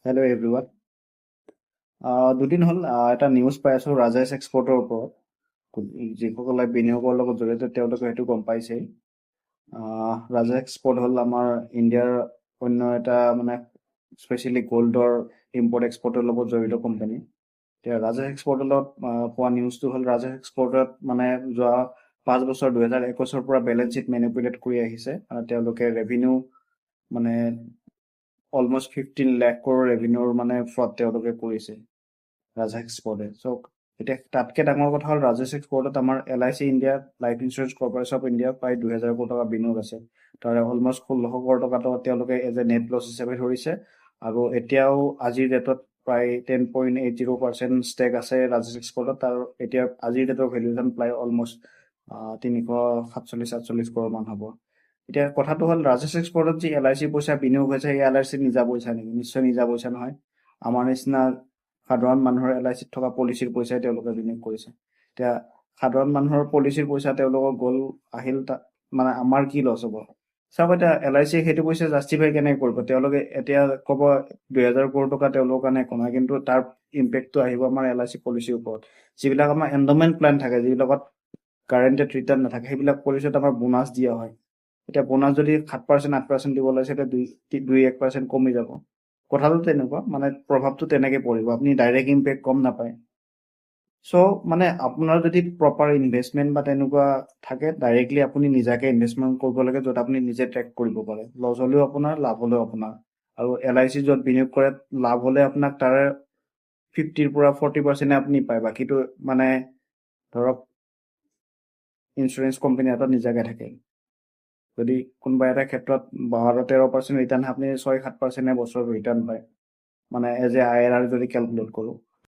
Hello' everyone. দুদিন হ'ল এটা নিউজ পাই আছোঁ ৰাজেশ এক্সপৰ্টৰ ওপৰত। যিসকলে বিনিয়োগৰ লগত জড়িত তেওঁলোকে সেইটো গম পাইছেই। ৰাজেশ এক্সপৰ্ট হ'ল আমাৰ ইণ্ডিয়াৰ অন্য এটা মানে স্পেচিয়েলি গ'ল্ডৰ ইম্পৰ্ট এক্সপৰ্টৰ লগত জড়িত কোম্পানী। এতিয়া ৰাজেশ এক্সপৰ্টৰ লগত পোৱা নিউজটো হ'ল ৰাজেশ এক্সপৰ্টত মানে যোৱা 5 বছৰ 2021 পৰা বেলেঞ্চ শ্বীট মেনিপুলেট কৰি আহিছে। তেওঁলোকে ৰেভিনিউ মানে অলমষ্ট 15 লাখ কৰোৰ ৰেভিনিউৰ মানে ফ্ৰড তেওঁলোকে কৰিছে ৰাজেশ এক্সপৰ্টে। এতিয়া তাতকৈ ডাঙৰ কথা হ'ল ৰাজেশ এক্সপৰ্টত আমাৰ LIC India life insurance corporation of India প্ৰায় 2000 কোটি টকা বিনিয়োগ আছে। তাৰে অলমষ্ট 1600 কোটি টকাটো তেওঁলোকে এজ এ নেট লছ হিচাপে ধৰিছে। আৰু এতিয়াও আজিৰ ডেটত প্ৰায় 10.80% ষ্টেক আছে ৰাজেশ এক্সপৰ্টত। তাৰ এতিয়া আজিৰ ডেটৰ ভেলুৱেশ্যন প্ৰায় অলমষ্ট 347-48 কৰোৰ মান হ'ব। এতিয়া কথাটো হ'ল ৰাজেশ এক্সপৰ্টত যি LIC পইচা বিনিয়োগ হৈছে সেই LIC নিজা পইচা নেকি? নিশ্চয় নিজা পইচা নহয়। আমাৰ নিচিনা সাধাৰণ মানুহৰ LIC থকা পলিচিৰ পইচাই তেওঁলোকে বিনিয়োগ কৰিছে। এতিয়া সাধাৰণ মানুহৰ পলিচিৰ পইচা তেওঁলোকৰ গ'ল আহিল মানে আমাৰ কি লছ হ'ব? চাওক, এতিয়া LIC সেইটো পইচা জাষ্টিফাই কেনেকৈ কৰিব? তেওঁলোকে এতিয়া ক'ব 2000 কোটি টকা তেওঁলোকৰ কাৰণে একো নহয়, কিন্তু তাৰ ইম্পেক্টটো আহিব আমাৰ LIC পলিচিৰ ওপৰত। যিবিলাক আমাৰ এণ্ডমেণ্ট প্লেন থাকে, যিবিলাকত কাৰেণ্টেড ৰিটাৰ্ণ নাথাকে, সেইবিলাক পলিচিত আমাৰ বোনাছ দিয়া হয়। এতিয়া বোনাছ যদি 7% 8% দিব লাগিছে, এতিয়া 2-1% কমি যাব। কথাটো তেনেকুৱা, মানে প্ৰভাৱটো তেনেকৈ পৰিব, আপুনি ডাইৰেক্ট ইম্পেক্ট গম নাপায়। মানে আপোনাৰ যদি প্ৰপাৰ ইনভেষ্টমেণ্ট বা তেনেকুৱা থাকে, ডাইৰেক্টলি আপুনি নিজাকে ইনভেষ্টমেণ্ট কৰিব লাগে, য'ত আপুনি নিজে ট্ৰেক কৰিব পাৰে। লছ হ'লেও আপোনাৰ, লাভ হ'লেও আপোনাৰ। আৰু LIC য'ত বিনিয়োগ কৰে, লাভ হ'লে আপোনাক তাৰে 50-40% আপুনি পায়। বাকীটো মানে ধৰক ইঞ্চুৰেঞ্চ কোম্পানী এটা নিজাকে থাকে। যদি কোনোবা এটা ক্ষেত্ৰত 12-13% ৰিটাৰ্ণ, আপুনি 6-7% বছৰত ৰিটাৰ্ণ পায়, মানে এজ এ IRR যদি কেলকুলেট কৰোঁ।